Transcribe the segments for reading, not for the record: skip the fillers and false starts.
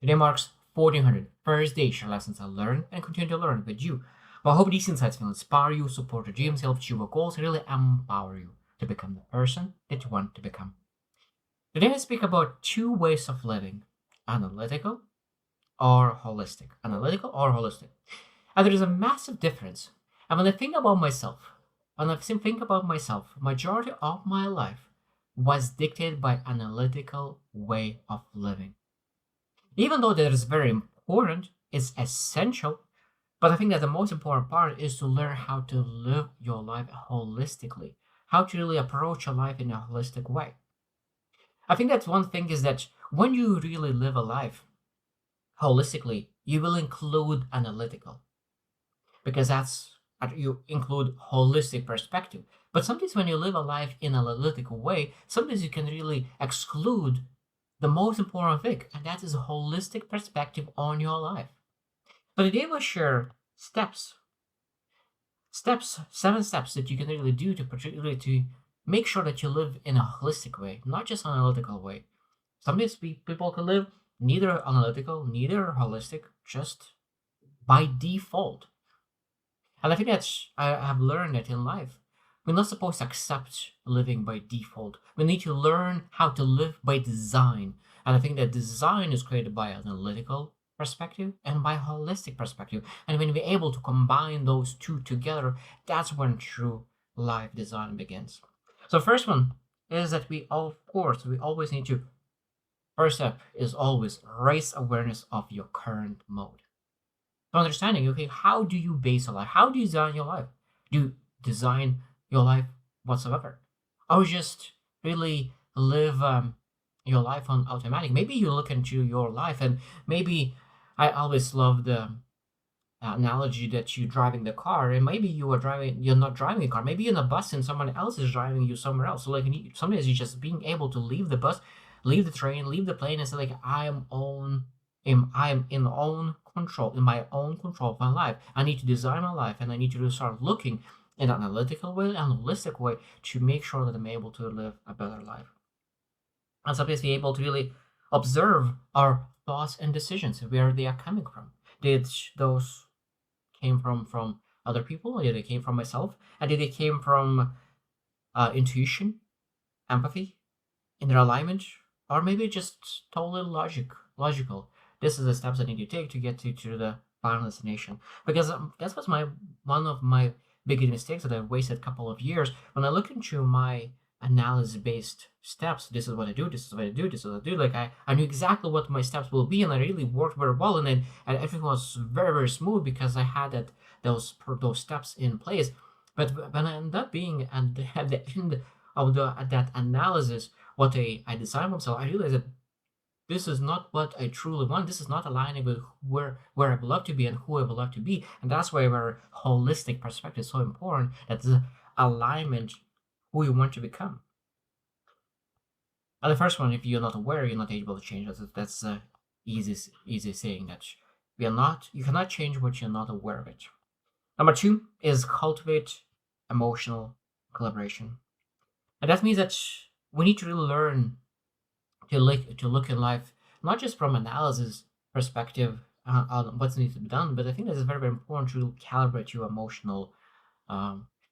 Today marks 1400, first day share lessons I learned and continue to learn with you. But I hope these insights will inspire you, support your dreams, help achieve your goals, and really empower you to become the person that you want to become. Today I speak about two ways of living: analytical or holistic. Analytical or holistic. And there is a massive difference. And when I think about myself, majority of my life was dictated by analytical way of living. Even though that is very important, it's essential, but I think that the most important part is to learn how to live your life holistically, how to really approach your life in a holistic way. I think that's one thing is that when you really live a life holistically, you will include analytical because that's you include holistic perspective. But sometimes when you live a life in an analytical way, sometimes you can really exclude the most important thing, and that is a holistic perspective on your life. So today we'll share seven steps that you can really do to particularly to make sure that you live in a holistic way, not just analytical way. Sometimes people can live neither analytical, neither holistic, just by default. And I think that's I have learned that in life. We're not supposed to accept living by default. We need to learn how to live by design. And I think that design is created by analytical perspective and by holistic perspective. And when we're able to combine those two together, that's when true life design begins. So first one is that we always need to first step is always raise awareness of your current mode. So understanding, okay, how do you base your life? How do you design your life? Do you design your life whatsoever? Or just really live your life on automatic? Maybe you look into your life and maybe I always love the analogy that you're driving the car and maybe you're not driving a car. Maybe you're in a bus and someone else is driving you somewhere else. So like sometimes you just being able to leave the bus, leave the train, leave the plane and say like I am in own control, in my own control of my life. I need to design my life and I need to really start looking in an analytical way and holistic way to make sure that I'm able to live a better life. And sometimes be able to really observe our thoughts and decisions, where they are coming from. Did those came from other people? Or did they came from myself? And did they came from intuition, empathy, inner alignment, or maybe just totally logical? This is the steps I need to take to get to the final destination. Because that was my one of my biggest mistakes that I wasted a couple of years. When I look into my analysis based steps, this is what I do, this is what I do, this is what I do. Like I knew exactly what my steps will be, and I really worked very well, and everything was very smooth because I had those steps in place. But when I ended up being at the end of that analysis, what I designed myself, I realized that this is not what I truly want. This is not aligning with where I would love to be and who I would love to be. And that's why our holistic perspective is so important. That the alignment who you want to become. And the first one, if you're not aware, you're not able to change. That's the easy saying that you cannot change what you're not aware of it. Number two is cultivate emotional collaboration. And that means that we need to really learn to look in life not just from analysis perspective on what needs to be done, but I think that it's very important to calibrate your emotional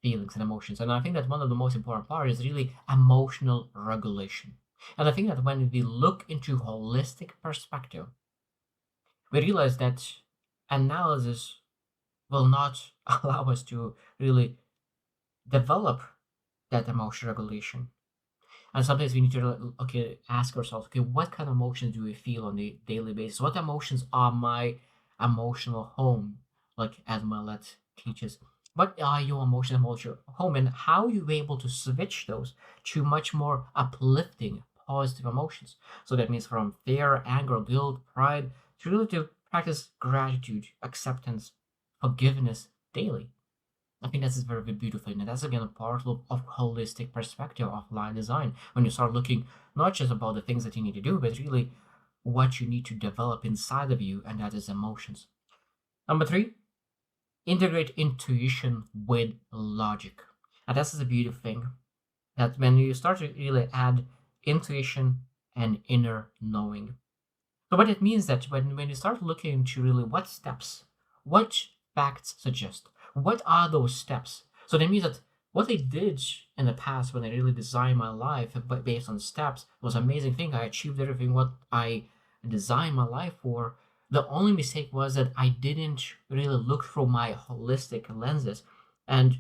feelings and emotions. And I think that one of the most important part is really emotional regulation. And I think that when we look into holistic perspective, we realize that analysis will not allow us to really develop that emotional regulation. And sometimes we need to ask ourselves, okay, what kind of emotions do we feel on a daily basis? What emotions are my emotional home? Like as Millet teaches, what are your emotional home, and how are you able to switch those to much more uplifting, positive emotions? So that means from fear, anger, guilt, pride, to really to practice gratitude, acceptance, forgiveness daily. I think that's very beautiful, and that's again a part of holistic perspective of line design. When you start looking not just about the things that you need to do, but really what you need to develop inside of you, and that is emotions. Number three, integrate intuition with logic. And that's the beautiful thing that when you start to really add intuition and inner knowing, So what it means that when you start looking into really what steps, what facts suggest, what are those steps? So that means that what I did in the past when I really designed my life but based on steps was an amazing thing. I achieved everything what I designed my life for. The only mistake was that I didn't really look through my holistic lenses and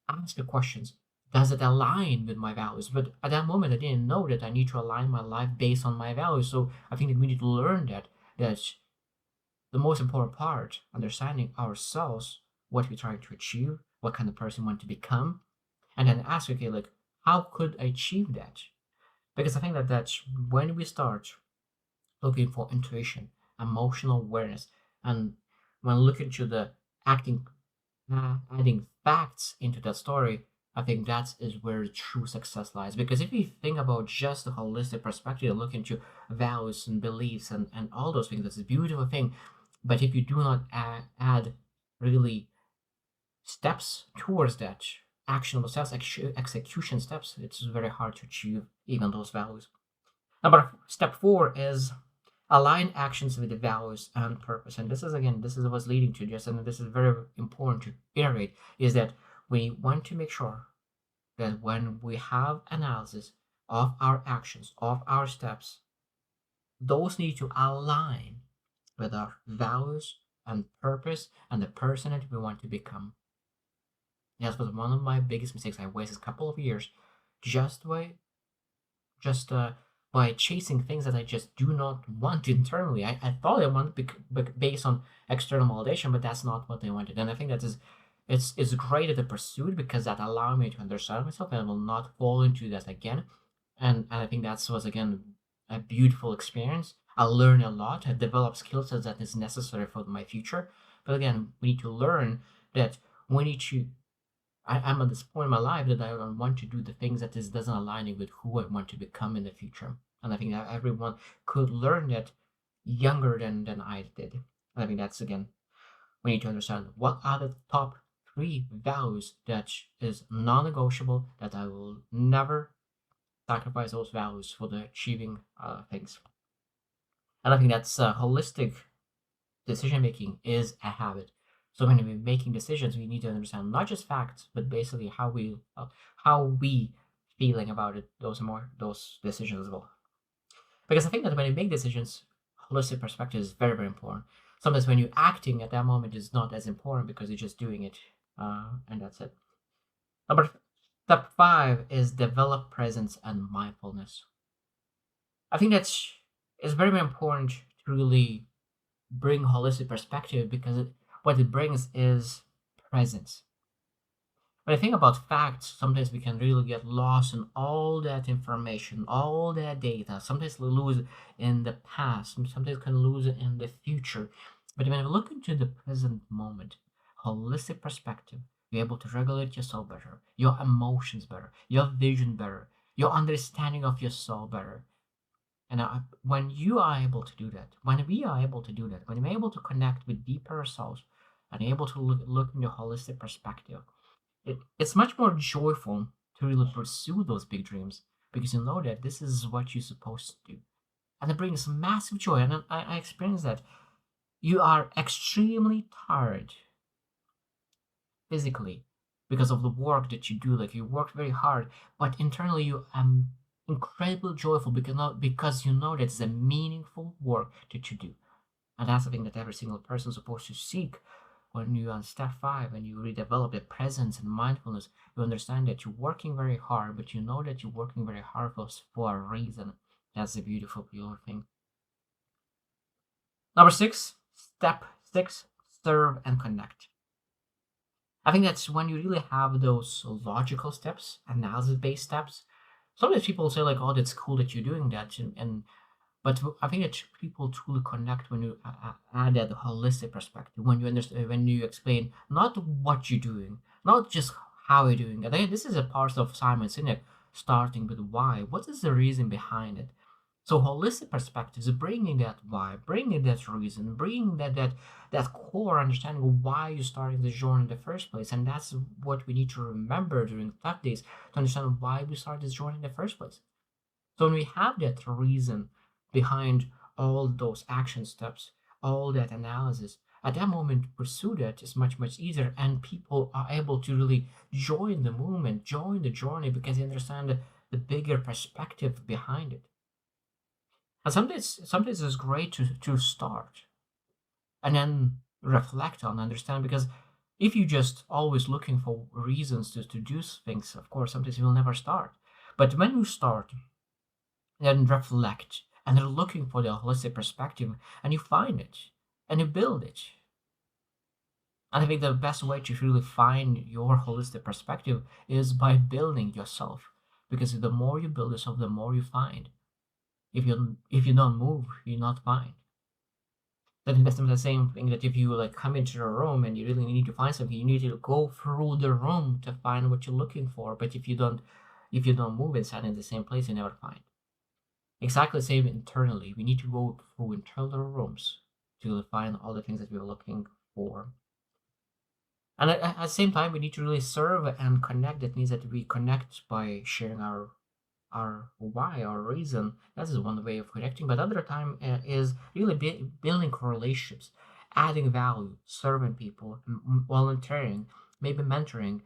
ask the questions. Does it align with my values? But at that moment, I didn't know that I need to align my life based on my values. So I think that we need to learn that the most important part, understanding ourselves, what we're trying to achieve, what kind of person we want to become, and then ask, okay, like, how could I achieve that? Because I think that that's when we start looking for intuition, emotional awareness, and when looking to the acting adding facts into that story, I think that is where the true success lies. Because if you think about just the holistic perspective, look into values and beliefs and all those things, that's a beautiful thing. But if you do not add really steps towards that, actionable steps, execution steps, it's very hard to achieve even those values. Step four is align actions with the values and purpose. And this is again, this is what's leading to this, and this is very important to iterate, is that we want to make sure that when we have analysis of our actions, of our steps, those need to align with our values and purpose and the person that we want to become. That was one of my biggest mistakes. I wasted a couple of years just by just by chasing things that I just do not want internally. I thought I wanted based on external validation, but that's not what I wanted. And I think that is it's great at the pursuit because that allowed me to understand myself and I will not fall into that again. And I think that's was again a beautiful experience. I learned a lot. I developed skill sets that is necessary for my future. But again, we need to learn that we need to I'm at this point in my life that I want to do the things that is doesn't align with who I want to become in the future. And I think that everyone could learn that younger than I did. And I think that's again, we need to understand what are the top three values that is non-negotiable that I will never sacrifice those values for the achieving things. And I think that's holistic decision making is a habit. So when we're making decisions, we need to understand not just facts, but basically how we feeling about it. Those are more those decisions as well. Because I think that when you make decisions, holistic perspective is very important. Sometimes when you're acting at that moment is not as important because you're just doing it, and that's it. Number step five is develop presence and mindfulness. I think that's it's very important to really bring holistic perspective because what it brings is presence. When I think about facts, sometimes we can really get lost in all that information, all that data. Sometimes we lose in the past, and sometimes can lose it in the future. But when we look into the present moment, holistic perspective, you're able to regulate yourself better, your emotions better, your vision better, your understanding of yourself better. And when you are able to do that, when we are able to do that, when we're able to connect with deeper selves and able to look in your holistic perspective, it's much more joyful to really pursue those big dreams because you know that this is what you're supposed to do. And it brings massive joy. And I experienced that. You are extremely tired physically because of the work that you do. Like you work very hard, but internally you incredibly joyful because you know that it's a meaningful work that you do. And that's the thing that every single person is supposed to seek. When you on step five and you redevelop the presence and mindfulness, you understand that you're working very hard, but you know that you're working very hard for a reason. That's the beautiful, beautiful thing. Number six, step six, serve and connect. I think that's when you really have those logical steps, analysis based steps. Sometimes people say, like, oh, that's cool that you're doing that. And but I think that people truly connect when you add that holistic perspective. When you understand, when you explain not what you're doing, not just how you're doing. And this is a part of Simon Sinek, starting with why. What is the reason behind it? So holistic perspectives, bringing that why, bringing that reason, bringing that core understanding of why you started the journey in the first place, and that's what we need to remember during tough days to understand why we started this journey in the first place. So when we have that reason behind all those action steps, all that analysis, at that moment, pursue that is much, much easier. And people are able to really join the movement, join the journey because they understand the bigger perspective behind it. And sometimes it's great to start and then reflect on, understand, because if you just always looking for reasons to do things, of course, sometimes you will never start. But when you start, then reflect and then looking for the holistic perspective and you find it and you build it. And I think the best way to really find your holistic perspective is by building yourself. Because the more you build yourself, the more you find. If you don't move, you not find. I think that's the same thing that if you like come into a room and you really need to find something, you need to go through the room to find what you're looking for. But if you don't move inside in the same place, you never find. Exactly the same internally. We need to go through internal rooms to find all the things that we're looking for. And at the same time, we need to really serve and connect. That means that we connect by sharing our why, our reason. That is one way of connecting. But other time is really building relationships, adding value, serving people, volunteering, maybe mentoring,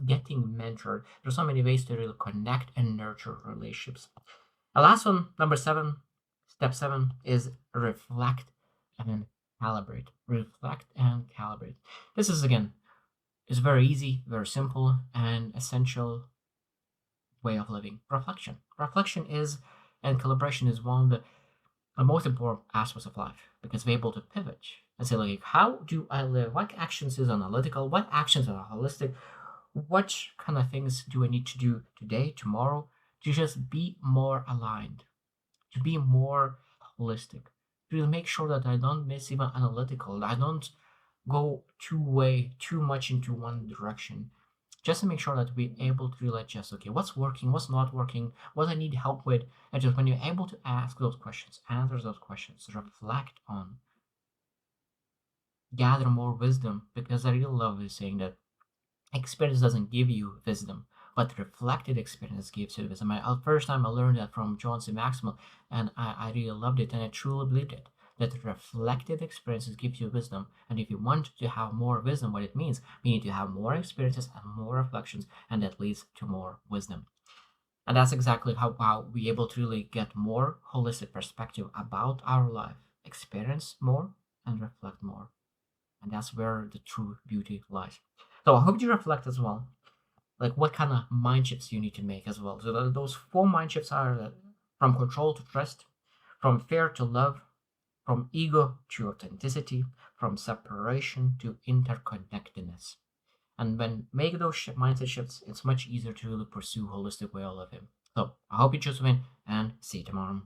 getting mentored. There's so many ways to really connect and nurture relationships. The last one, number seven, step seven, is reflect and calibrate. Reflect and calibrate. This is again, it's very easy, very simple, and essential way of living. Reflection is, and calibration is one of the most important aspects of life because we're able to pivot and say, like, how do I live? What actions is analytical? What actions are holistic? What kind of things do I need to do today, tomorrow, to just be more aligned, to be more holistic, to make sure that I don't miss even analytical, I don't go too much into one direction, just to make sure that we're able to really adjust, okay, what's working, what's not working, what I need help with. And just when you're able to ask those questions, answer those questions, reflect on, gather more wisdom, because I really love this saying that experience doesn't give you wisdom, but reflected experience gives you wisdom. First time I learned that from John C. Maxwell, and I really loved it, and I truly believed it. That reflected experiences gives you wisdom, and if you want to have more wisdom, what it means, we need to have more experiences and more reflections, and that leads to more wisdom. And that's exactly how we able to really get more holistic perspective about our life, experience more, and reflect more. And that's where the true beauty lies. So I hope you reflect as well, like what kind of mind shifts you need to make as well. So those four mind shifts are from control to trust, from fear to love, from ego to authenticity, from separation to interconnectedness. And when make those mindset shifts, it's much easier to really pursue holistic way of living. So I hope you choose win and see you tomorrow.